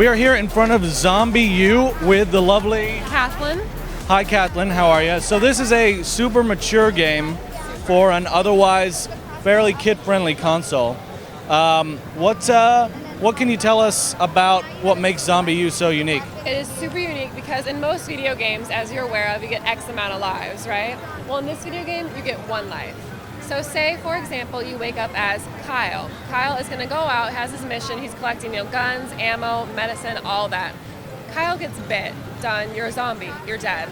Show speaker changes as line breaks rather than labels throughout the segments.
We are here in front of ZombieU with the lovely
Kathleen.
Hi, Kathleen. How are you? So this is a super mature game for an otherwise fairly kid-friendly console. What can you tell us about what makes ZombieU so unique?
It is super unique because in most video games, as you're aware of, you get X amount of lives, right? Well, in this video game, you get 1 life. So say, for example, you wake up as Kyle. Kyle is going to go out, has his mission, he's collecting guns, ammo, medicine, all that. Kyle gets bit, done, you're a zombie, you're dead.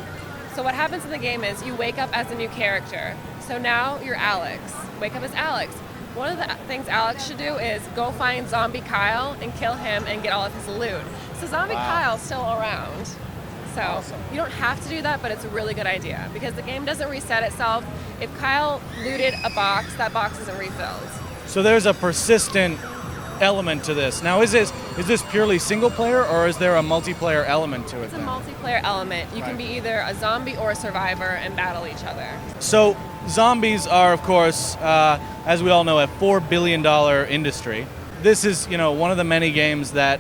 So what happens in the game is you wake up as a new character. So now you're Alex, wake up as Alex. One of the things Alex should do is go find zombie Kyle and kill him and get all of his loot. So zombie Kyle's still around. So awesome. You don't have to do that, but it's a really good idea because the game doesn't reset itself. If Kyle looted a box, that box isn't refilled.
So there's a persistent element to this. Now, is this purely single player or is there a multiplayer element to it?
It's a multiplayer element. You can be either a zombie or a survivor and battle each other.
So zombies are, of course, as we all know, a $4 billion industry. This is, one of the many games that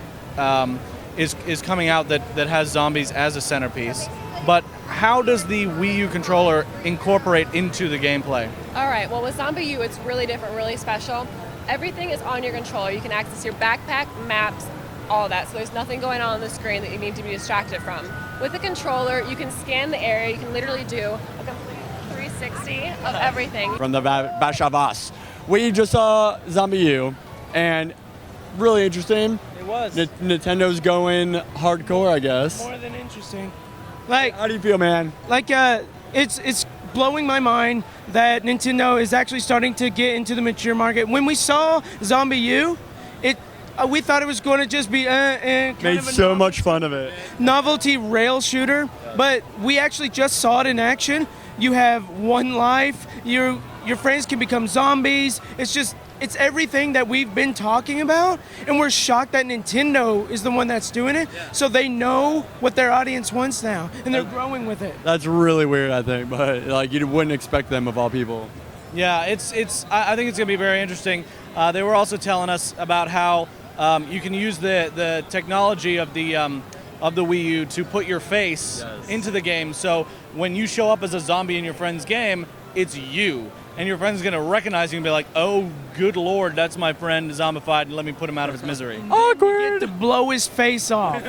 is coming out that has zombies as a centerpiece. But how does the Wii U controller incorporate into the gameplay?
All right, well with ZombieU, it's really different, really special. Everything is on your controller. You can access your backpack, maps, all that. So there's nothing going on the screen that you need to be distracted from. With the controller, you can scan the area. You can literally do a complete 360 of everything.
From the Bashur. We just saw ZombieU, and really interesting.
It was.
Nintendo's going hardcore, I guess.
More than interesting.
How do you feel, man?
It's blowing my mind that Nintendo is actually starting to get into the mature market. When we saw ZombieU, we thought it was going to just be
Made so much fun of it.
Novelty rail shooter, but we actually just saw it in action. You have 1 life. Your friends can become zombies. It's everything that we've been talking about, and we're shocked that Nintendo is the one that's doing it. So they know what their audience wants now, and they're growing with it.
That's really weird, I think, but you wouldn't expect them of all people.
Yeah, I think it's going to be very interesting. They were also telling us about how you can use the technology of the Wii U to put your face into the game. So when you show up as a zombie in your friend's game, it's you. And your friend's going to recognize you and be like, oh, good Lord, that's my friend zombified, and let me put him out of his misery.
Awkward! To blow his face off.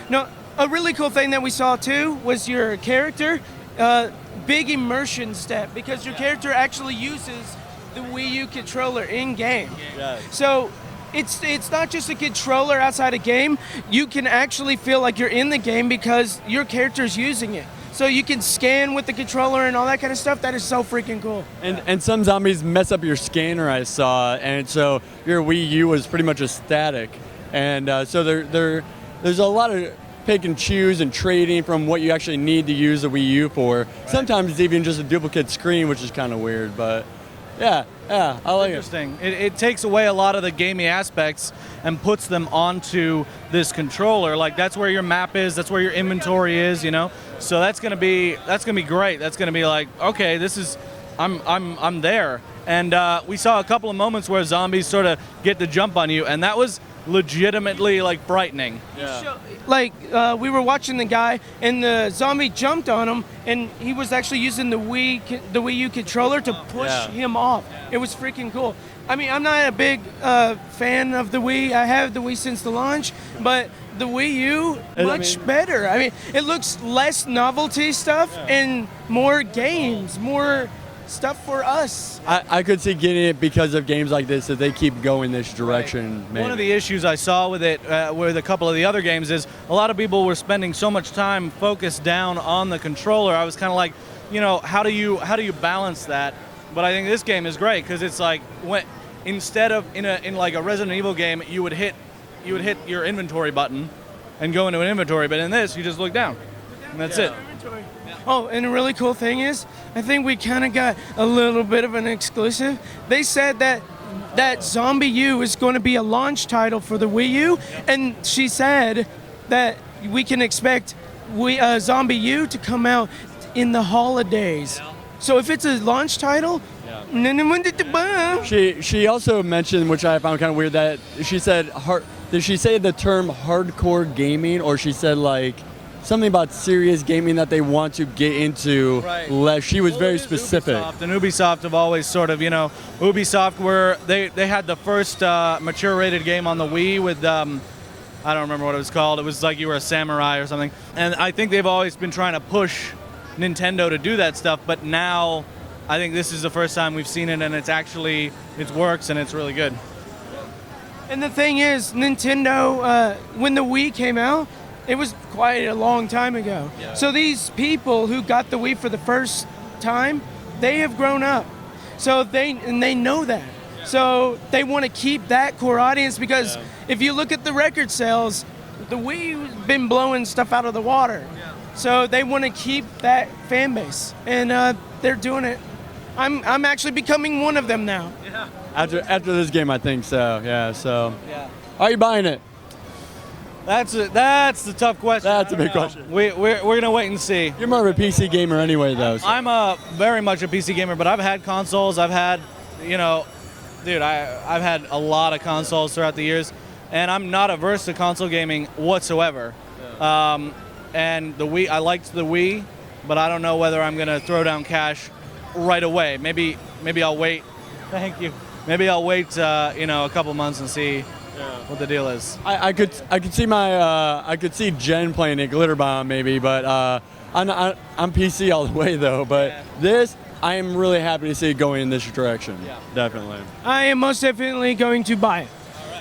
No, a really cool thing that we saw, too, was your character, big immersion step, because your character actually uses the Wii U controller in-game.
Yes.
So it's not just a controller outside a game. You can actually feel like you're in the game because your character's using it. So you can scan with the controller and all that kind of stuff. That is so freaking cool.
And some zombies mess up your scanner, I saw, and so your Wii U was pretty much a static. And so there's a lot of pick and choose and trading from what you actually need to use the Wii U for. Right. Sometimes it's even just a duplicate screen, which is kind of weird, but yeah, I like it.
Interesting. It takes away a lot of the gamey aspects and puts them onto this controller. Like that's where your map is, that's where your inventory is, So that's gonna be great. That's gonna be like, okay, I'm there. And we saw a couple of moments where zombies sort of get the jump on you, and that was legitimately frightening.
Yeah.
We were watching the guy, and the zombie jumped on him, and he was actually using the Wii U controller to push him off. It was freaking cool. I mean, I'm not a big fan of the Wii. I have the Wii since the launch, but the Wii U, much better. I mean, it looks less novelty stuff and more games, more stuff for us.
I could see getting it because of games like this, if they keep going this direction.
Right. One of the issues I saw with it, with a couple of the other games, is a lot of people were spending so much time focused down on the controller. I was kind of like, how do you balance that? But I think this game is great because it's like instead of in a Resident Evil game, you would hit your inventory button and go into an inventory, but in this you just look down and that's it.
Oh, and a really cool thing is, I think we kind of got a little bit of an exclusive. They said that ZombieU is going to be a launch title for the Wii U, and she said that we can expect ZombieU to come out in the holidays. So if it's a launch title,
She also mentioned, which I found kind of weird, that she said, did she say the term hardcore gaming, or she said like something about serious gaming that they want to get into?
Right.
She was very
it is
specific.
Ubisoft, and Ubisoft have always sort of, Ubisoft were they had the first mature rated game on the Wii with I don't remember what it was called. It was like you were a samurai or something. And I think they've always been trying to push Nintendo to do that stuff, but now I think this is the first time we've seen it, and it works and it's really good.
And the thing is, Nintendo, when the Wii came out, it was quite a long time ago.
Yeah.
So these people who got the Wii for the first time, they have grown up. So they know that. Yeah. So they want to keep that core audience, because if you look at the record sales, the Wii's been blowing stuff out of the water. Yeah. So they want to keep that fan base, and they're doing it. I'm actually becoming one of them now.
Yeah.
After this game, I think so. Yeah. So, are you buying it?
That's the tough question.
That's a big question.
We're gonna wait and see.
You're more of a PC gamer anyway, though. So.
I'm very much a PC gamer, but I've had consoles. I've had, I've had a lot of consoles throughout the years, and I'm not averse to console gaming whatsoever. Yeah. And the Wii, I liked the Wii, but I don't know whether I'm gonna throw down cash right away. Maybe I'll wait. Thank you. Maybe I'll wait, a couple months and see what the deal is.
I could see Jen playing a Glitter Bomb maybe, but I'm PC all the way though. But this, I am really happy to see it going in this direction. Yeah. Definitely.
I am most definitely going to buy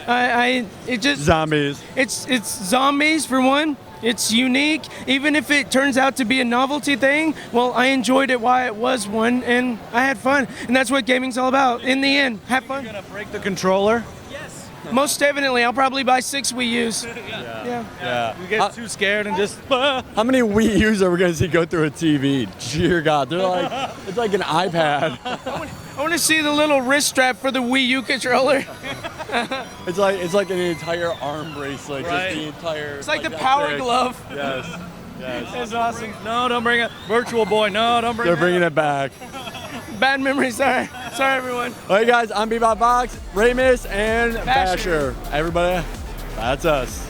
it. It just
zombies.
It's zombies for one. It's unique. Even if it turns out to be a novelty thing, well, I enjoyed it while it was one, and I had fun. And that's what gaming's all about. In the end, have fun.
You're gonna break the controller?
Yes. Most definitely. I'll probably buy 6 WiiUs.
Yeah.
You get too scared and just.
How many WiiUs are we gonna see go through a TV? Dear God, they're like it's like an iPad.
I want to see the little wrist strap for the Wii U controller.
It's like an entire arm bracelet,
Right.
just the entire.
It's like the power glove.
Yes.
That's awesome.
No, don't bring it. Virtual Boy, no, don't bring it.
They're bringing it back.
Bad memories. Sorry, everyone.
All right, guys. I'm Bebop Vox, Ramus, and
Bashur.
Bashur. Everybody, that's us.